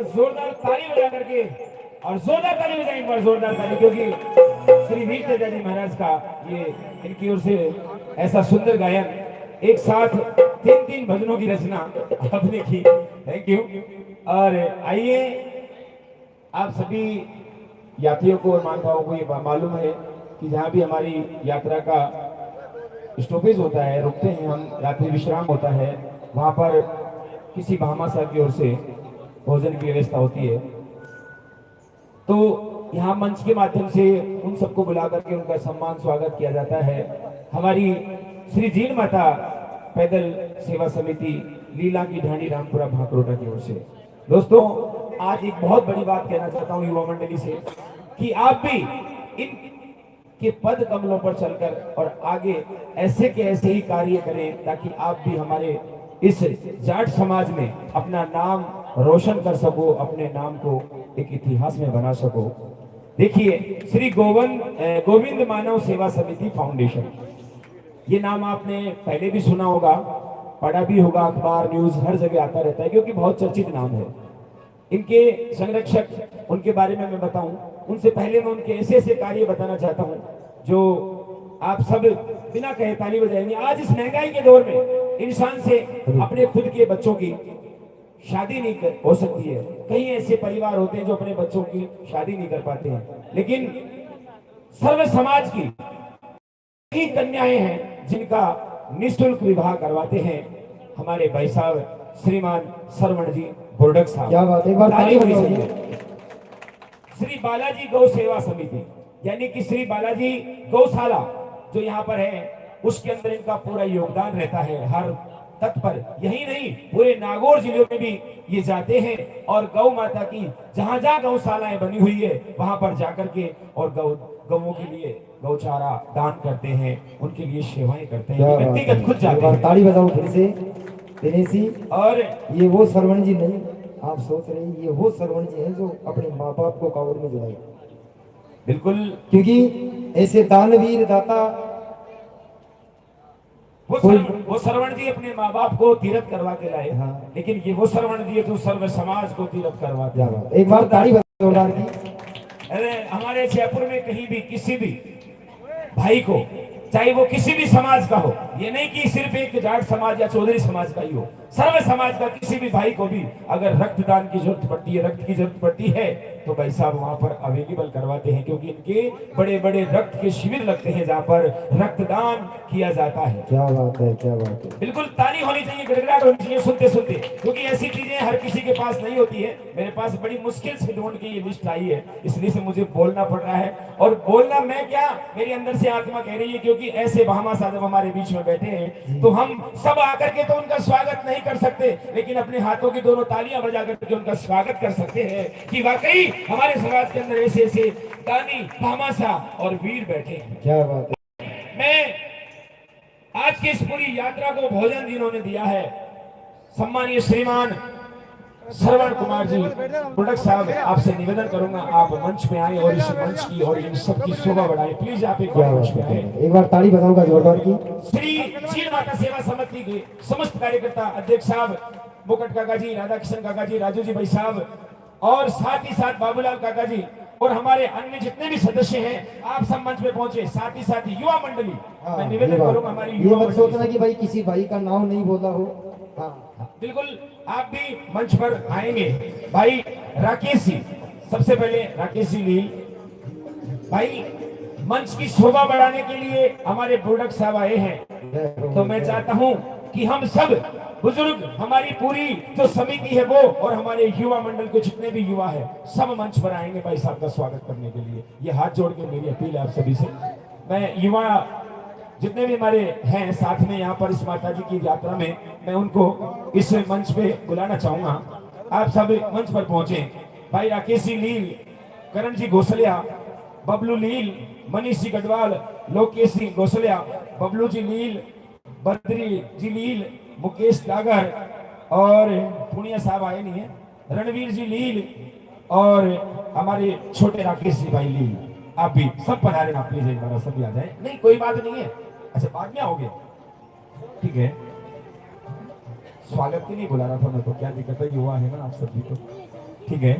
जोरदार ताली बजा करके और जोरदार ताली बजाएं, एक बार जोरदार ताली, क्योंकि श्री वीर तेजा जी महाराज का ये इनकी ओर से ऐसा सुंदर गायन, एक साथ तीन तीन भजनों की रचना आपने की, थैंक यू। और आइए, आप सभी यात्रियों को और मानभावों को ये मालूम है कि जहाँ भी हमारी यात्रा का स्टॉपेज होता है, रुकते हैं हम, रात्रि विश्राम होता है, वहाँ पर किसी भामा साहब की ओर से भोजन की व्यवस्था होती है। तो यहाँ मंच के माध्यम से उन सबको बुला करके उनका सम्मान स्वागत किया जाता है। हमारी श्री जीन माता पैदल सेवा समिति लीला की ढाणी रामपुरा भाकरोटा की ओर से। दोस्तों, आज एक बहुत बड़ी बात कहना चाहता हूँ युवा मंडली से कि आप भी इन के पद कमलों पर चलकर और आगे ऐसे के ऐसे ही कार्य करें ताकि आप भी हमारे इस जाट समाज में अपना नाम रोशन कर सको, अपने नाम को एक इतिहास में बना सको। देखिए, श्री गोविंद मानव सेवा समिति फाउंडेशन, ये नाम आपने पहले भी सुना होगा, पढ़ा भी होगा, अखबार न्यूज हर जगह आता रहता है क्योंकि बहुत चर्चित नाम है। इनके संरक्षक, उनके बारे में मैं बताऊं, उनसे पहले मैं उनके ऐसे ऐसे कार्य बताना चाहता हूं जो आप सब बिना कहे ताली बजाएंगे। आज इस महंगाई के दौर में इंसान से अपने खुद के बच्चों की शादी नहीं हो सकती है। कई ऐसे परिवार होते हैं जो अपने बच्चों की शादी नहीं कर पाते हैं, लेकिन सर्व समाज की कन्याएं हैं जिनका निःशुल्क विवाह करवाते हैं हमारे भाई साहब श्रीमान सरवण जी बुर्डक साहब। क्या बात है, एक बार ताली बजाइए। श्री बालाजी गौ सेवा समिति, यानी कि श्री बालाजी गौशाला जो यहाँ पर है, उसके अंदर इनका पूरा योगदान रहता है हर तत्पर। यही नहीं, पूरे नागौर जिले में भी ये जाते हैं और गौ माता की जहां जहां गौशालाएं बनी हुई है वहां पर जाकर के और गौओं के लिए गौचारा दान करते हैं, उनके लिए सेवाएं करते हैं, व्यक्तिगत खुद जाते हैं। ताली बजाओ फिर से दिनेश जी। और ये वो सरवण जी नहीं, आप सोच रहे हैं ये वो सरवण जी हैं जो अपने माँ बाप को कांवर में जुड़ाए। बिल्कुल, क्योंकि ऐसे दानवीर दाता वो सरवण जी अपने माँ बाप को तीर्थ करवा के लाए। हाँ। लेकिन ये वो सरवण जी है जो सर्व समाज को तीर्थ करवाते हैं। एक बार ताली बजाओ। अरे हमारे जयपुर में कहीं भी किसी भी भाई को, चाहे वो किसी भी समाज का हो, ये नहीं कि सिर्फ एक जाट समाज या चौधरी समाज का ही हो, सर्व समाज का किसी भी भाई को भी अगर रक्तदान की जरूरत पड़ती है, रक्त की जरूरत पड़ती है, तो भाई साहब वहां पर अवेलेबल करवाते हैं, क्योंकि इनके बड़े बड़े रक्त के शिविर लगते हैं जहाँ पर रक्तदान किया जाता है। क्या बात है, क्या बात है। बिल्कुल ताली होनी चाहिए, गड़गड़ाहट होनी चाहिए सुनते सुनते, क्योंकि ऐसी चीजें हर किसी के पास नहीं होती है। मेरे पास बड़ी मुश्किल से ढूंढ के ये लिस्ट आई है, इसलिए से मुझे बोलना पड़ रहा है। और बोलना मैं क्या, मेरी अंदर से आत्मा कह रही है, क्योंकि ऐसे भामा साहब हमारे बीच में बैठे हैं तो हम सब आकर के तो उनका स्वागत नहीं कर सकते, लेकिन अपने हाथों की दोनों तालियां बजा करके उनका स्वागत कर सकते हैं कि वाकई हमारे समाज के अंदर ऐसे ऐसे दानी भामासा और वीर बैठे हैं। क्या बात है। मैं आज की इस पूरी यात्रा को भोजन जिन्होंने दिया है, सम्मानीय श्रीमान श्रवण कुमार जी बुर्डक साहब, आपसे निवेदन करूंगा आप मंच में आए और इस मंच की और इन सबकी शोभा बढ़ाएं। प्लीज आप एक बार मंच में आए। एक बार ताली बजाऊंगा जोरदार की। श्री चीन माता सेवा समिति के समस्त कार्यकर्ता, अध्यक्ष साहब मुकट काका जी, राधा किशन काका जी, राजू जी भाई साहब, और साथ ही साथ बाबूलाल काका जी और हमारे अन्य जितने भी सदस्य हैं, आप सब मंच पे पहुंचे, साथ ही साथ युवा मंडली। मैं निवेदन करूंगा हमारी ये युवा मत मंडली सोचना कि भाई किसी भाई का नाम नहीं बोला हो। हाँ बिल्कुल, आप भी मंच पर आएंगे। भाई राकेश जी, सबसे पहले राकेश जी लील भाई मंच की शोभा बढ़ाने के लिए हमारे बुर्डक साहब आए हैं, तो मैं चाहता हूं कि हम सब बुजुर्ग, हमारी पूरी जो समिति है वो और हमारे युवा मंडल के जितने भी युवा है सब मंच पर आएंगे भाई साहब का स्वागत करने के लिए। ये हाथ जोड़ के मेरी अपील है आप सभी से। मैं युवा जितने भी हमारे हैं साथ में यहाँ पर इस माता जी की यात्रा में, मैं उनको इस मंच पे बुलाना चाहूंगा। आप सब मंच पर पहुंचे। भाई राकेश जी लील, करण जी घोसलिया, बबलू लील, मनीष जी गढ़वाल, लोकेश जी घोसलिया, बबलू जी लील, बद्री जी लील, मुकेश डागर और पुनिया साहब आए नहीं है, रणवीर जी लील और हमारे छोटे राकेश जी भाई लील। आप भी सब पधारे ना प्लीज, एक बार सब भी आ जाए। नहीं कोई बात नहीं है, अच्छा बाद में आओगे, ठीक है। स्वागत के लिए बुला रहा था मैं, तो क्या दिक्कत है, युवा है ना आप सभी तो, ठीक है।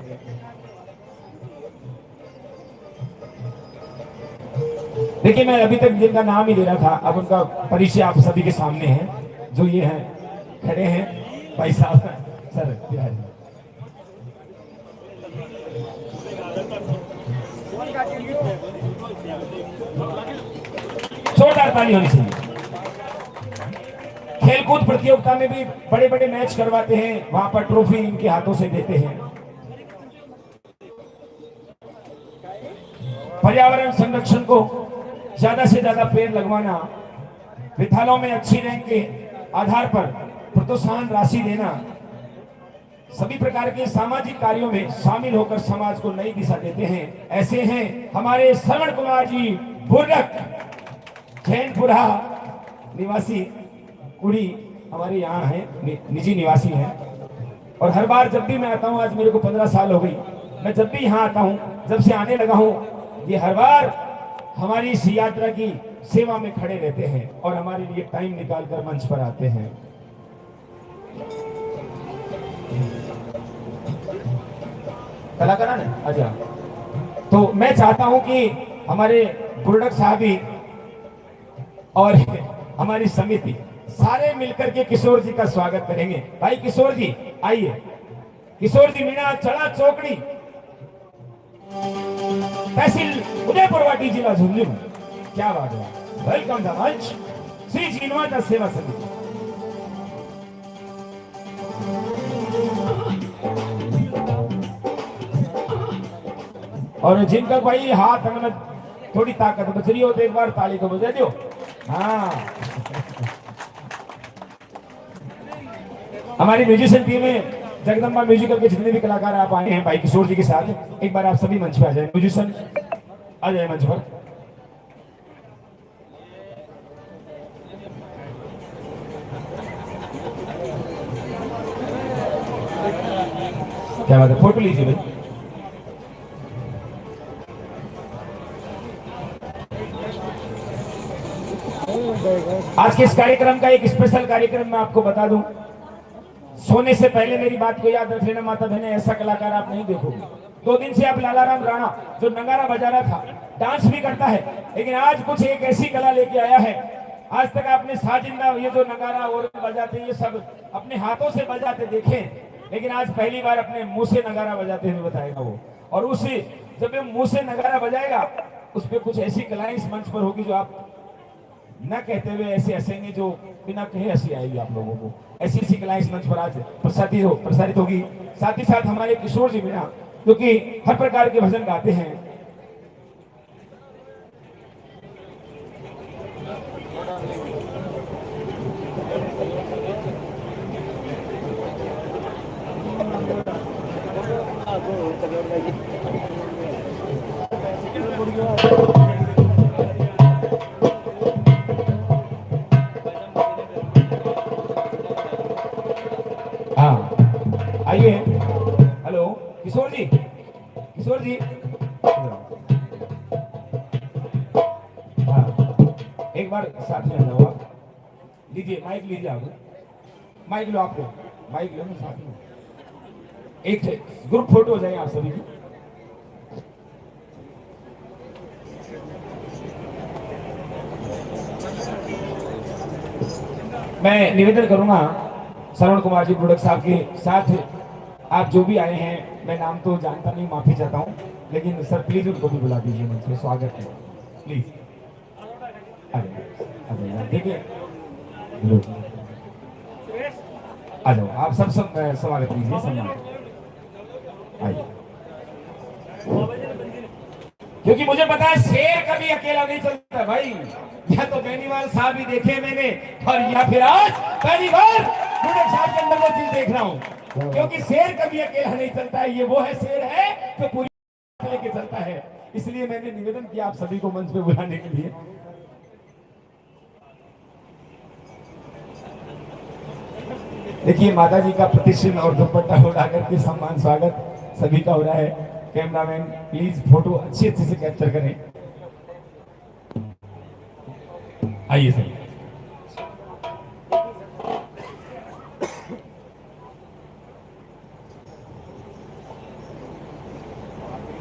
देखिए मैं अभी तक जिनका नाम ही ले रहा था, अब उनका परिचय आप सभी के सामने है। जो ये हैं खड़े हैं भाई साहब सर बिहारी, जोरदार ताली होनी चाहिए। खेलकूद प्रतियोगिता में भी बड़े बड़े मैच करवाते हैं, वहां पर ट्रॉफी इनके हाथों से देते हैं। पर्यावरण संरक्षण को ज्यादा से ज्यादा पेड़ लगवाना, विद्यालयों में अच्छी रैंक के आधार पर प्रोत्साहन राशि देना, सभी प्रकार के सामाजिक कार्यों में शामिल होकर समाज को नई दिशा देते हैं। ऐसे हैं हमारे श्रवण कुमार जी बुर्डक, जैनपुरा निवासी, कुड़ी हमारे यहाँ है, निजी निवासी हैं। और हर बार जब भी मैं आता हूँ, आज मेरे को 15 साल हो गई, मैं जब भी यहाँ आता हूँ, जब से आने लगा हूँ, ये हर बार हमारी इस यात्रा की सेवा में खड़े रहते हैं और हमारे लिए टाइम निकालकर मंच पर आते हैं। कलाकार है, अच्छा। तो मैं चाहता हूं कि हमारे बुर्डक साहब ही और हमारी समिति सारे मिलकर के किशोर जी का स्वागत करेंगे। भाई किशोर जी आइए, किशोर जी मीणा चढ़ा चौकड़ी, तहसील उदयपुरवाटी, जिला झुंझुनू। क्या बात है, वेलकम द मंच श्री जीनवाता सेवा समिति। और जिनका भाई हाथ में थोड़ी ताकत बच रही हो तो एक बार ताली को बजा दो। हाँ हमारी म्यूजिशियन टीम में जगदम्बा म्यूजिकल के जितने भी कलाकार आप आए हैं भाई किशोर जी के साथ, एक बार आप सभी मंच पे आ जाए। म्यूजिशियन आ जाए मंच पर। क्या बात है, फोटो लीजिए भाई। आज के इस कार्यक्रम का एक स्पेशल कार्यक्रम मैं आपको बता दूं, सोने से पहले मेरी बात को याद रख लेना माता बहने, ऐसा कलाकार आप नहीं देखोगे। 2 दिन से आप लालाराम राणा जो नगारा बजा रहा था, डांस भी करता है, लेकिन आज कुछ एक ऐसी कला लेके आया है, आज तक आपने साजिंदा ये जो नगारा और बजाते ये सब अपने हाथों से बजाते देखे, लेकिन आज पहली बार अपने मुंह से नगारा बजाते हुए बताएगा वो। और उसी जब वो मुंह से नगारा बजाएगा, उस पर कुछ ऐसी कलाएं इस मंच पर होगी जो आप न कहते हुए ऐसे हंसेंगे, जो बिना कहे हंसी आएगी आप लोगों को। ऐसी ऐसी कलाएं इस मंच पर आज प्रसारित होगी। साथ ही साथ हमारे किशोर जी मीणा जो कि हर प्रकार के भजन गाते हैं, हाँ आइए। हेलो किशोर जी, किशोर जी हाँ एक बार साथ में आ जाओ आप। लीजिए माइक, लीजिए आप माइक लो, आपको माइक लो ना साथ में। एक ग्रुप फोटो हो जाए आप सभी की। मैं निवेदन करूंगा श्रवण कुमार जी प्रोडक्ट साहब के साथ, आप जो भी आए हैं, मैं नाम तो जानता नहीं, माफी चाहता हूं, लेकिन सर प्लीज उनको भी बुला दीजिए, मुझे स्वागत है प्लीज। देखिए आ जाओ, आप सब स्वागत कीजिए, सम्मान आइए। क्योंकि मुझे पता है शेर कभी अकेला नहीं चलता भाई, या तो बेनीवाल साहब ही देखे मैंने, और या फिर आज पहली बार प्रोडक्ट साहब के अंदर वो चीज देख रहा हूँ, क्योंकि शेर कभी अकेला नहीं चलता है, ये वो है शेर है जो पूरी लेके चलता है। इसलिए मैंने निवेदन किया आप सभी को मंच पे बुलाने के लिए। देखिए माता जी का प्रतिष्ठित और दुपट्टा उड़ा करके सम्मान स्वागत सभी का हो रहा है। कैमरामैन प्लीज फोटो अच्छे से कैप्चर करें। आइए सर।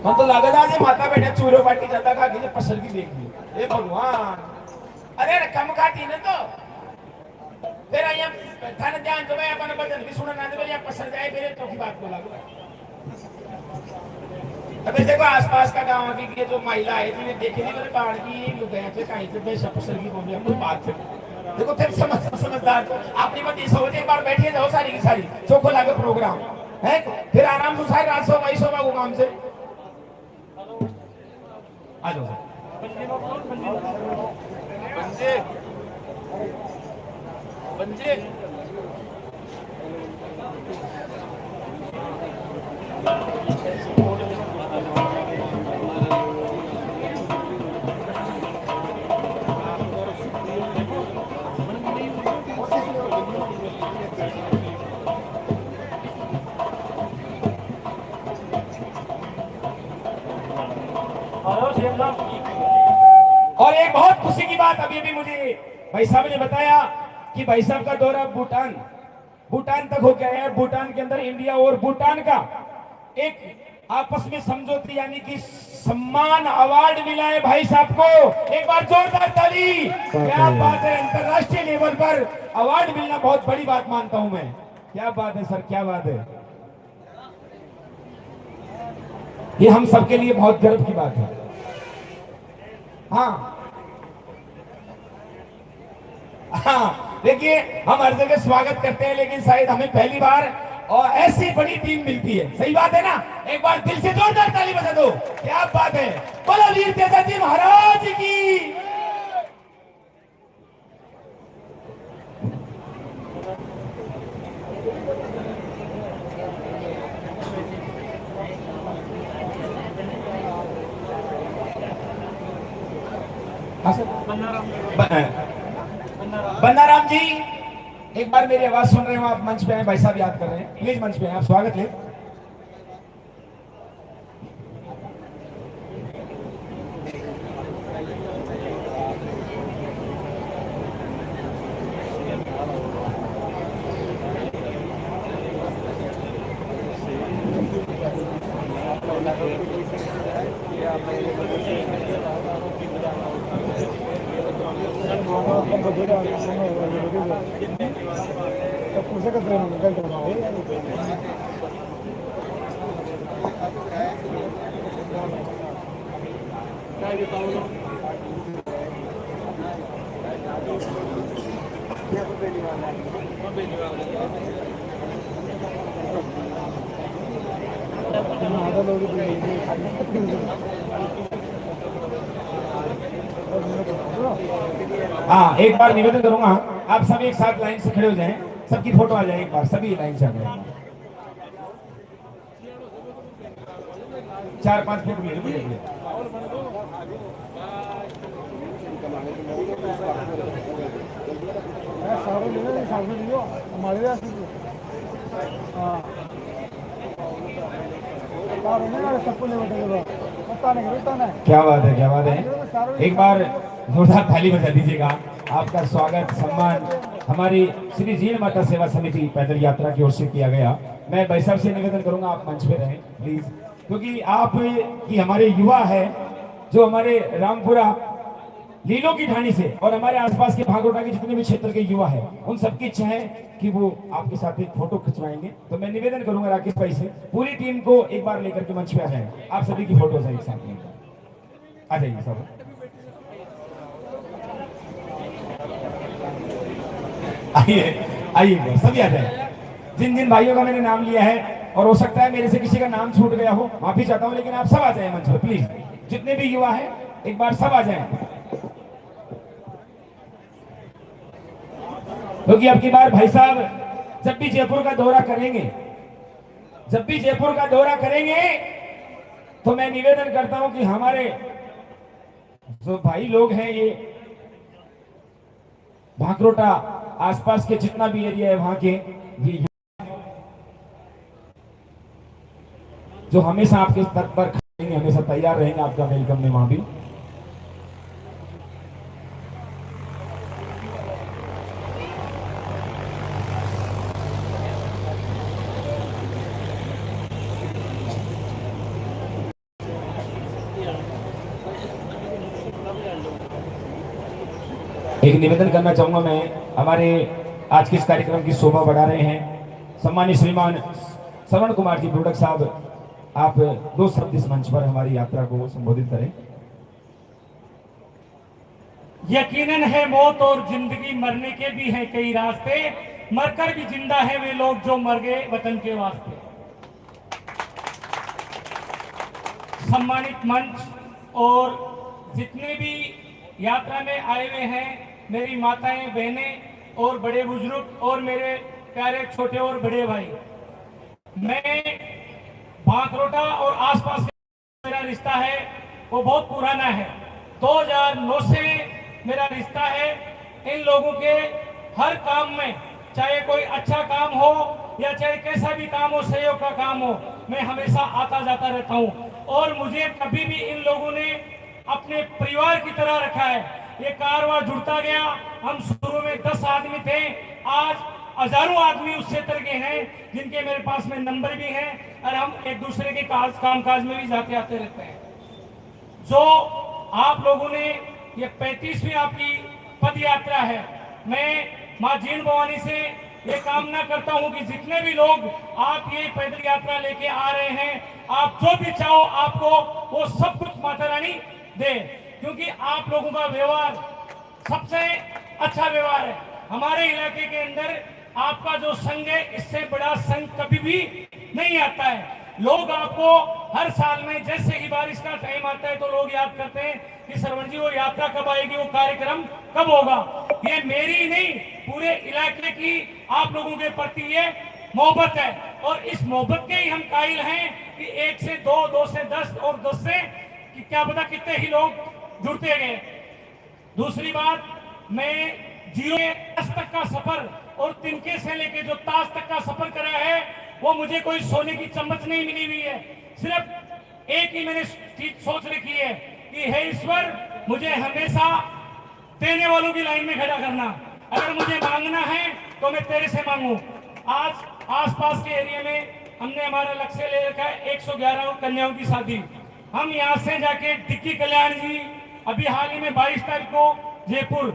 हम तो लागत आज माता बेटा चूरो बाटी जाता खा के पसर की देख ली, ए भगवान, अरे कम खाती ना तो तेरा यहाँ थाने ध्यान जो मैं अपना बदन भी सुना ना दे यहाँ पसर जाए मेरे तो की बात को लागू। अबे देखो आसपास का गांव की जो महिला है जिन्हें देखे नहीं मेरे बाढ़ की लुगाया थे कहीं से बेशक पसर की बोली हम बात से देखो फिर समझदार अपनी बात सोच एक बार बैठिए जाओ सारी की सारी चोखो लागे प्रोग्राम है, फिर आराम से सारी रात सो भाई सोबा को काम से आ जाओ बंजे। और एक बहुत खुशी की बात अभी भी मुझे भाई साहब ने बताया कि भाई साहब का दौरा भूटान तक हो गया है। भूटान के अंदर इंडिया और भूटान का एक आपस में समझौती यानी कि सम्मान अवार्ड मिला है भाई साहब को। एक बार जोरदार ताली। क्या बात है, अंतरराष्ट्रीय लेवल पर अवार्ड मिलना बहुत बड़ी बात मानता हूं मैं। क्या बात है सर, क्या बात है, ये हम सबके लिए बहुत गर्व की बात है। हाँ हाँ, देखिए हम हर जगह स्वागत करते हैं, लेकिन शायद हमें पहली बार और ऐसी बड़ी टीम मिलती है। सही बात है ना, एक बार दिल से जोरदार ताली बजा दो। क्या बात है, बोलो वीर तेजाजी महाराज की। बन्नाराम जी, एक बार मेरी आवाज सुन रहे हो आप, मंच पे आए, भाई साहब याद कर रहे हैं, प्लीज मंच पे आए, आप स्वागत ले। हाँ, एक बार निवेदन करूंगा आप सब एक साथ लाइन से खड़े हो जाएं, सबकी फोटो आ जाए, एक बार सभी लाइन से आ जाए। 4-5 फोटो ले लीजिए। क्या बात है, क्या बात है, एक बार जोरदार ताली बजा दीजिएगा। आपका स्वागत सम्मान हमारी श्री जीण माता सेवा समिति पैदल यात्रा की ओर से किया गया। मैं भाई साहब से निवेदन करूंगा आप मंच पे रहें प्लीज, क्योंकि आप की हमारे युवा है जो हमारे रामपुरा लीलों की ढाणी से और हमारे आसपास के भागोटा के जितने भी क्षेत्र के युवा है उन सबकी इच्छा है कि वो आपके साथ एक फोटो खिंचवाएंगे। तो मैं निवेदन करूंगा राकेश भाई से पूरी टीम को एक बार लेकर के मंच पे आ जाए, आप सभी की फोटोज है एक साथ में, आ जाइए सब। आइए आइए सभी आ जाए। जिन जिन भाइयों का मैंने नाम लिया है और हो सकता है मेरे से किसी का नाम छूट गया हो, माफी चाहता हूं, लेकिन आप सब आ जाए मंच पे प्लीज, जितने भी युवा हैं एक बार सब आ जाए, क्योंकि अब की बार भाई साहब जब भी जयपुर का दौरा करेंगे, जब भी जयपुर का दौरा करेंगे तो मैं निवेदन करता हूं कि हमारे जो भाई लोग हैं ये भांकरोटा आसपास के जितना भी एरिया है वहां के ये जो हमेशा आपके तट पर खड़े हमेशा तैयार रहेंगे आपका वेलकम में वहां भी। एक निवेदन करना चाहूंगा मैं, हमारे आज के इस कार्यक्रम की शोभा बढ़ा रहे हैं सम्मानित श्रीमान श्रवण कुमार जी प्रोडक्ट साहब, आप दो शब्द इस मंच पर हमारी यात्रा को संबोधित करें। यकीनन है मौत और जिंदगी, मरने के भी हैं कई रास्ते, मरकर भी जिंदा है वे लोग जो मर गए वतन के वास्ते। सम्मानित मंच और जितने भी यात्रा में आए हुए हैं, मेरी माताएं बहनें और बड़े बुजुर्ग और मेरे प्यारे छोटे और बड़े भाई, मैं भांकरोटा और आसपास का मेरा रिश्ता है वो बहुत पुराना है, 2009 से मेरा रिश्ता है। इन लोगों के हर काम में, चाहे कोई अच्छा काम हो या चाहे कैसा भी काम हो, सहयोग का काम हो, मैं हमेशा आता जाता रहता हूं और मुझे कभी भी इन लोगों ने अपने परिवार की तरह रखा है। ये कारवां जुड़ता गया, हम शुरू में 10 आदमी थे, आज हजारों आदमी उस क्षेत्र के हैं जिनके मेरे पास में नंबर भी हैं और हम एक दूसरे के कामकाज में भी जाते आते रहते हैं। जो आप लोगों ने ये 35वीं आपकी पद यात्रा है, मैं मां जीण भवानी से ये कामना करता हूं कि जितने भी लोग आप ये पैदल यात्रा लेके आ रहे हैं, आप जो भी चाहो आपको वो सब कुछ माता रानी दे, क्योंकि आप लोगों का व्यवहार सबसे अच्छा व्यवहार है। हमारे इलाके के अंदर आपका जो संघ है, इससे बड़ा संघ कभी भी नहीं आता है। लोग आपको हर साल में जैसे ही बारिश का टाइम आता है तो लोग याद करते हैं कि श्रवण जी वो यात्रा कब आएगी, वो कार्यक्रम कब होगा। ये मेरी नहीं, पूरे इलाके की आप लोगों के प्रति ये मोहब्बत है और इस मोहब्बत के ही हम कायल हैं कि 1 से 2, 2 से 10 और 10 से कि क्या पता कितने ही लोग जुड़ते गए। दूसरी बात, मैं 0 तक का सफर और तिनके से लेके जो ताज तक का सफर करा है, वो मुझे कोई सोने की चम्मच नहीं मिली हुई है। सिर्फ एक ही मैंने चीज सोच रखी है कि हे ईश्वर, मुझे हमेशा देने वालों की लाइन में खड़ा करना। अगर मुझे मांगना है तो मैं तेरे से मांगू। आज आसपास के एरिया में हमने हमारा लक्ष्य ले रखा है 111 कन्याओं की शादी। हम यहाँ से जाके डिक्की कल्याण जी, अभी हाल ही में 22 तारीख को जयपुर,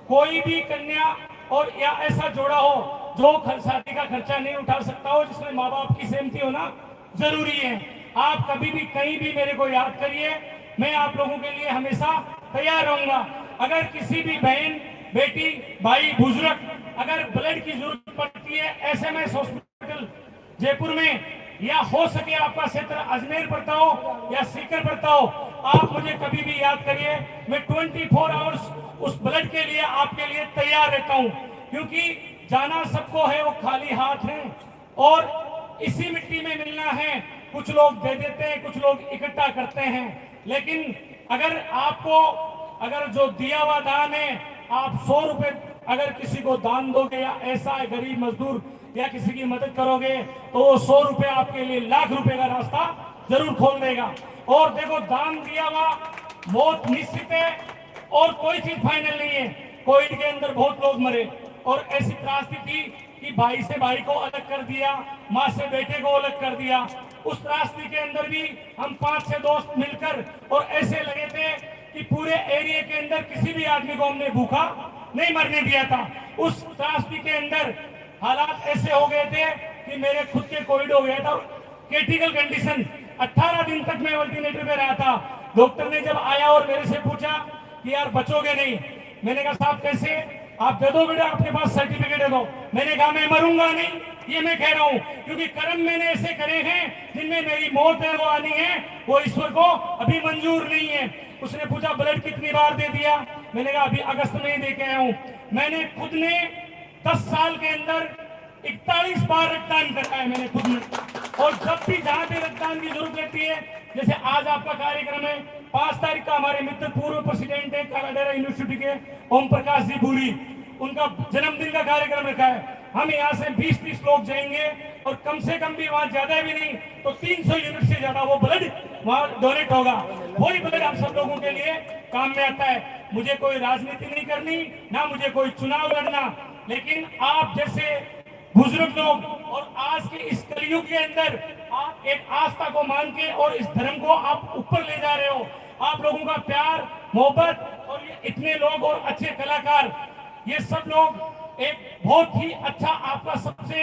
कोई भी कन्या और या ऐसा जोड़ा हो जो शादी का खर्चा नहीं उठा सकता हो, जिसमें माँ बाप की सहमति होना जरूरी है। आप कभी भी कहीं भी मेरे को याद करिए, मैं आप लोगों के लिए हमेशा तैयार रहूंगा। अगर किसी भी बहन, बेटी, भाई, बुजुर्ग अगर ब्लड की जरूरत पड़ती है, एसएमएस हॉस्पिटल जयपुर में, या हो सके आपका क्षेत्र अजमेर पड़ता हो या सीकर पड़ता हो, आप मुझे कभी भी याद करिए। मैं 24 आवर्स उस ब्लड के लिए आपके लिए तैयार रहता हूं, क्योंकि जाना सबको है, वो खाली हाथ है और इसी मिट्टी में मिलना है। कुछ लोग दे देते हैं, कुछ लोग इकट्ठा करते हैं, लेकिन अगर आपको अगर जो दिया हुआ दान है, आप 100 रुपए अगर किसी को दान दोगे या ऐसा गरीब मजदूर या किसी की मदद करोगे तो वो 100 रुपए आपके लिए लाख रुपए का रास्ता जरूर खोल देगा। और देखो, दान दिया हुआ मौत निश्चित है और कोई चीज फाइनल नहीं है। कोविड के अंदर बहुत लोग मरे और ऐसी त्रासदी थी कि भाई से भाई को अलग कर दिया, माँ से बेटे को अलग कर दिया। उस त्रासदी के अंदर भी हम 5-6 दोस्त मिलकर और ऐसे लगे थे कि पूरे एरिया के अंदर किसी भी आदमी को हमने भूखा नहीं मरने दिया था। उस त्रासदी के अंदर हालात ऐसे हो गए थे कि मेरे खुद के कोविड हो गया था, क्रिटिकल कंडीशन। 18 दिन तक मैं वेंटिलेटर पे रहा था। डॉक्टर ने जब आया और मेरे से पूछा कि यार बचोगे नहीं, मैंने कहा साहब कैसे, आप दे दो बेटा, आपके पास सर्टिफिकेट है तो। मैंने कहा मैं मरूंगा नहीं, ये मैं कह रहा हूं, क्योंकि कर्म मैंने ऐसे करे हैं जिनमें मेरी मौत है वो आनी है, वो ईश्वर को अभी मंजूर नहीं है। उसने पूछा ब्लड कितनी बार दे दिया, मैंने कहा अभी अगस्त में ही दे के आया हूं। मैंने खुद ने 10 साल के अंदर 41 बार रक्तदान करा है मैंने खुद ने। और जब भी जहां भी रक्तदान की जरूरत रहती है, जैसे आज आपका कार्यक्रम है 5 तारीख का, हमारे मित्र पूर्व प्रेसिडेंट है कालाडेरा यूनिवर्सिटी के ओम प्रकाश जी भूरी, उनका जन्मदिन का कार्यक्रम रखा है। हम यहाँ से 20-30 लोग जाएंगे और कम से कम भी वहाँ ज्यादा भी नहीं तो 300 यूनिट से ज्यादा वो ब्लड वहाँ डोनेट होगा। वही ब्लड हम सब लोगों के लिए काम में आता है। मुझे कोई राजनीति नहीं करनी, ना मुझे कोई चुनाव लड़ना, लेकिन आप जैसे बुजुर्ग लोग और आज के इस कलयुग के अंदर आप एक आस्था को मान के और इस धर्म को आप ऊपर ले जा रहे हो। आप लोगों का प्यार मोहब्बत और ये इतने लोग और अच्छे कलाकार, ये सब लोग एक बहुत ही अच्छा, आपका सबसे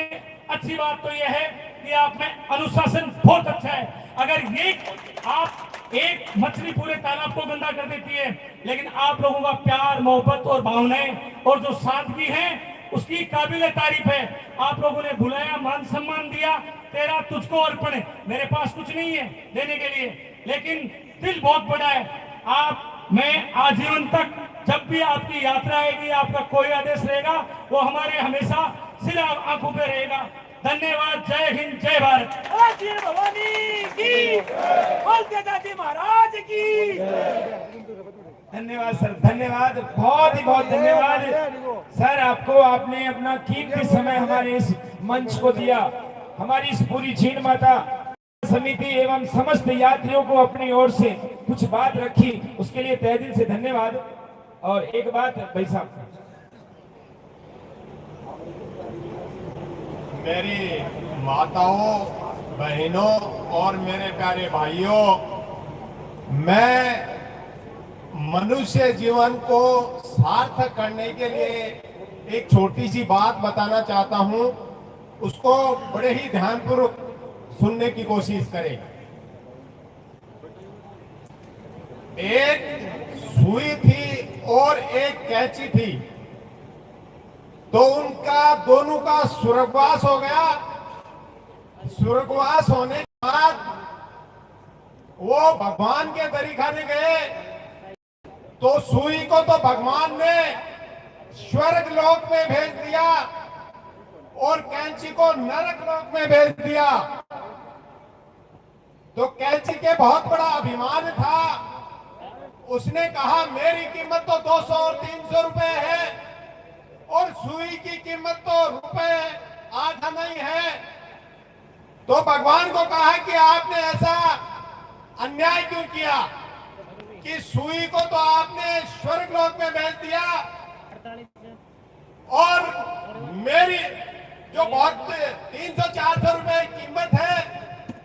अच्छी बात तो यह है कि आप में अनुशासन बहुत अच्छा है। अगर ये आप एक मछली पूरे तालाब को गंदा कर देती है, लेकिन आप लोगों का प्यार मोहब्बत और भावनाएं और जो सादगी है उसकी काबिल तारीफ है। आप लोगों ने बुलाया, मान सम्मान दिया, तेरा तुझको अर्पण है। मेरे पास कुछ नहीं है देने के लिए, लेकिन दिल बहुत बड़ा है। मैं आजीवन तक जब भी आपकी यात्रा आएगी, आपका कोई आदेश रहेगा, वो हमारे हमेशा सिर आंखों पे रहेगा। धन्यवाद। जय हिंद, जय भारत। भवानी की, बोलते दादी महाराज की। धन्यवाद सर, धन्यवाद, बहुत ही बहुत धन्यवाद सर आपको। आपने अपना कीमती समय हमारे इस मंच को दिया। हमारी इस पूरी झील माता समिति एवं समस्त यात्रियों को अपनी ओर से कुछ बात रखी, उसके लिए तहे दिल से धन्यवाद। और एक बात भाई साहब, मेरी माताओं, बहनों और मेरे प्यारे भाइयों, मैं मनुष्य जीवन को सार्थक करने के लिए एक छोटी सी बात बताना चाहता हूं, उसको बड़े ही ध्यानपूर्वक सुनने की कोशिश करें। एक सुई थी और एक कैंची थी, तो उनका दोनों का स्वर्गवास हो गया। स्वर्गवास होने के बाद वो भगवान के दरी खाने गए, तो सुई को तो भगवान ने स्वर्ग लोक में भेज दिया और कैंची को नरक लोक में भेज दिया। तो कैंची के बहुत बड़ा अभिमान था, उसने कहा मेरी कीमत तो 200 और 300 रुपए है और सुई की कीमत तो रुपए आधा नहीं है। तो भगवान को कहा कि आपने ऐसा अन्याय क्यों किया कि सुई को तो आपने स्वर्ग लोक में भेज दिया और मेरी जो बहुत 300-400 रुपए कीमत है